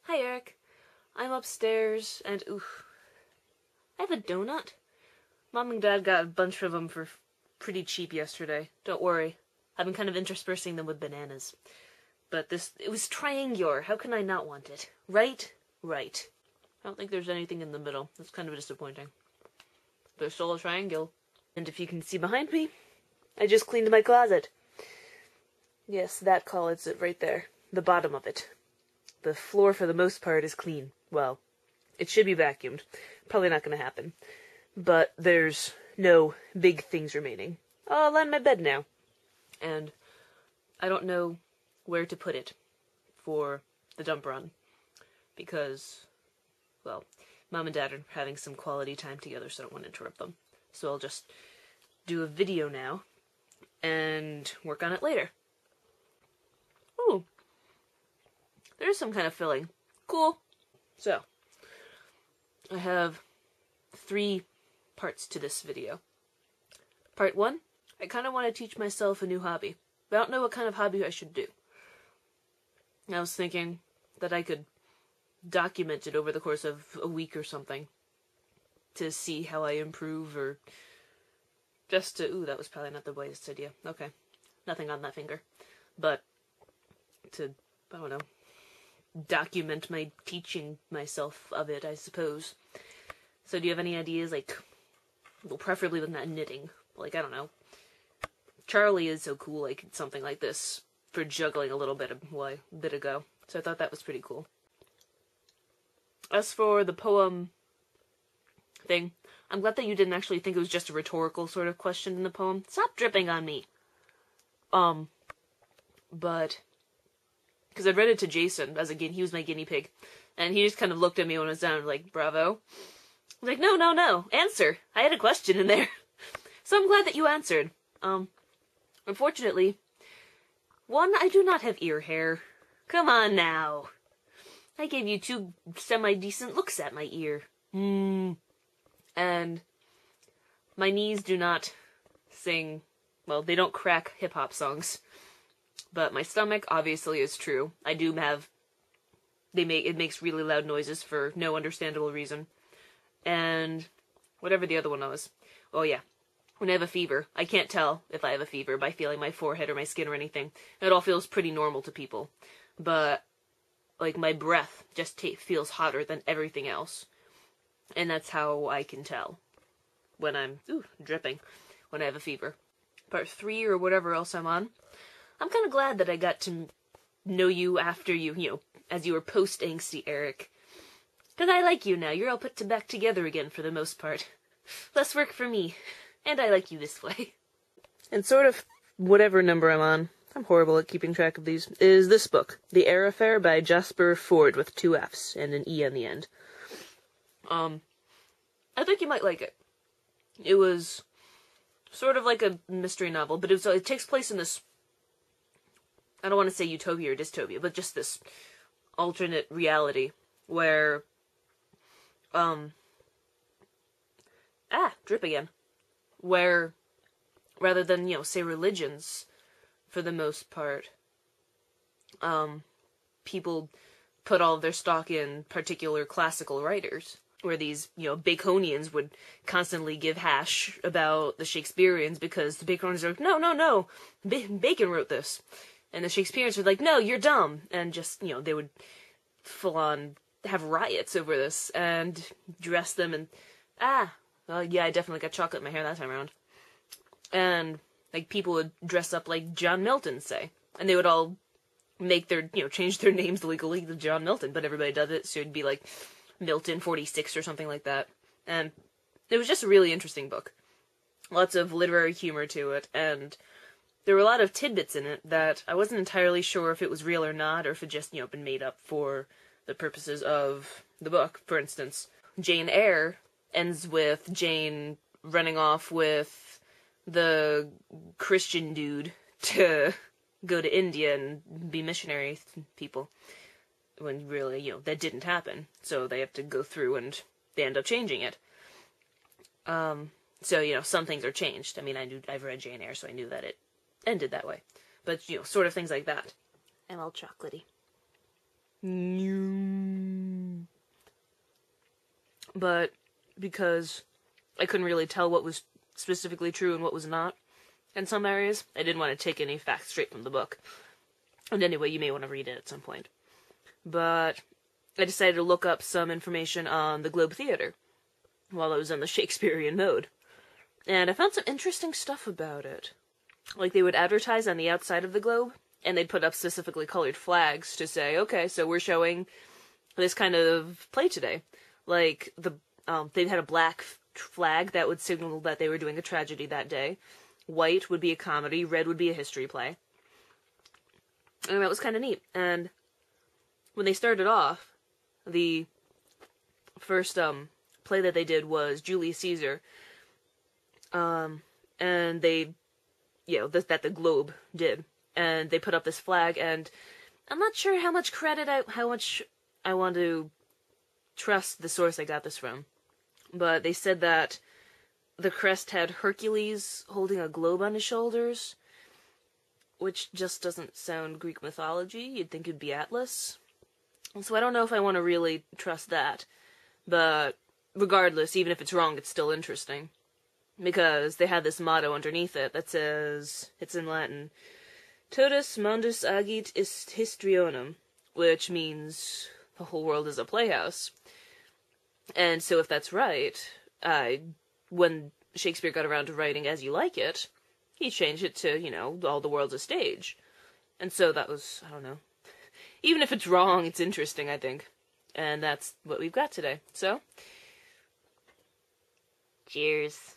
Hi, Eric. I'm upstairs, and oof, I have a donut. Mom and Dad got a bunch of them for pretty cheap yesterday. Don't worry. I've been kind of interspersing them with bananas. But it was triangular. How can I not want it? Right? Right. I don't think there's anything in the middle. That's kind of disappointing. But it's still a triangle. And if you can see behind me, I just cleaned my closet. Yes, that collet's it right there. The bottom of it. The floor, for the most part, is clean. Well, it should be vacuumed. Probably not going to happen. But there's no big things remaining. I'll lie in my bed now. And I don't know where to put it for the dump run. Because, well, Mom and Dad are having some quality time together, so I don't want to interrupt them. So I'll just do a video now and work on it later. Ooh. There's some kind of filling. Cool. So, I have 3 parts to this video. Part 1, I kind of want to teach myself a new hobby, but I don't know what kind of hobby I should do. I was thinking that I could document it over the course of a week or something to see how I improve, or just to, ooh, that was probably not the wisest idea. Okay, nothing on that finger. But to, I don't know, document my teaching myself of it, I suppose. So do you have any ideas, like, well, preferably with not knitting, like, I don't know. Charlie is so cool, like, something like this for juggling a little bit ago. So I thought that was pretty cool. As for the poem thing, I'm glad that you didn't actually think it was just a rhetorical sort of question in the poem. Stop dripping on me! But because I'd read it to Jason, he was my guinea pig, and he just kind of looked at me when it was done, like, bravo. I was like, no, answer! I had a question in there. So I'm glad that you answered. Unfortunately, 1, I do not have ear hair. Come on now. I gave you 2 semi-decent looks at my ear. And my knees do not sing, well, they don't crack hip-hop songs. But my stomach, obviously, is true. I do have, it makes really loud noises for no understandable reason. And whatever the other one was. Oh yeah, when I have a fever, I can't tell if I have a fever by feeling my forehead or my skin or anything. It all feels pretty normal to people. But, like, my breath just feels hotter than everything else. And that's how I can tell when I'm, dripping, when I have a fever. Part 3 or whatever else I'm on. I'm kind of glad that I got to know you after you, as you were post-angsty Eric. Because I like you now. You're all put back together again for the most part. Less work for me. And I like you this way. And sort of whatever number I'm on, I'm horrible at keeping track of these, is this book, The Air Affair by Jasper Fforde, with 2 F's and an E on the end. I think you might like it. It was sort of like a mystery novel, but it takes place in this, I don't want to say utopia or dystopia, but just this alternate reality where, drip again. Where, rather than, say religions, for the most part, people put all of their stock in particular classical writers. Where these, Baconians would constantly give hash about the Shakespeareans because the Baconians are like, no, Bacon wrote this. And the Shakespeareans were like, no, you're dumb. And just, they would full on have riots over this and dress them and, well, yeah, I definitely got chocolate in my hair that time around. And, like, people would dress up like John Milton, say. And they would all make their, change their names legally to John Milton, but everybody does it, so it'd be like Milton 46 or something like that. And it was just a really interesting book. Lots of literary humor to it, and there were a lot of tidbits in it that I wasn't entirely sure if it was real or not, or if it just, been made up for the purposes of the book. For instance, Jane Eyre ends with Jane running off with the Christian dude to go to India and be missionary people. When really, that didn't happen. So they have to go through and they end up changing it. So, some things are changed. I mean, I've read Jane Eyre, so I knew that it ended that way. But, sort of things like that. I'm all chocolatey. but because I couldn't really tell what was specifically true and what was not in some areas, I didn't want to take any facts straight from the book. And anyway, you may want to read it at some point. But I decided to look up some information on the Globe Theatre while I was in the Shakespearean mode. And I found some interesting stuff about it. Like, they would advertise on the outside of the Globe, and they'd put up specifically colored flags to say, okay, so we're showing this kind of play today. Like, they had a black flag that would signal that they were doing a tragedy that day. White would be a comedy, red would be a history play. And that was kind of neat. And when they started off, the first play that they did was Julius Caesar. And they, that the Globe did. And they put up this flag, and I'm not sure how much I want to trust the source I got this from. But they said that the crest had Hercules holding a globe on his shoulders, which just doesn't sound Greek mythology. You'd think it'd be Atlas. So I don't know if I want to really trust that. But regardless, even if it's wrong, it's still interesting. Because they had this motto underneath it that says, it's in Latin, Totus mundus agit ist histrionem, which means the whole world is a playhouse. And so if that's right, when Shakespeare got around to writing As You Like It, he changed it to, all the world's a stage. And so that was, I don't know. Even if it's wrong, it's interesting, I think. And that's what we've got today. So, cheers.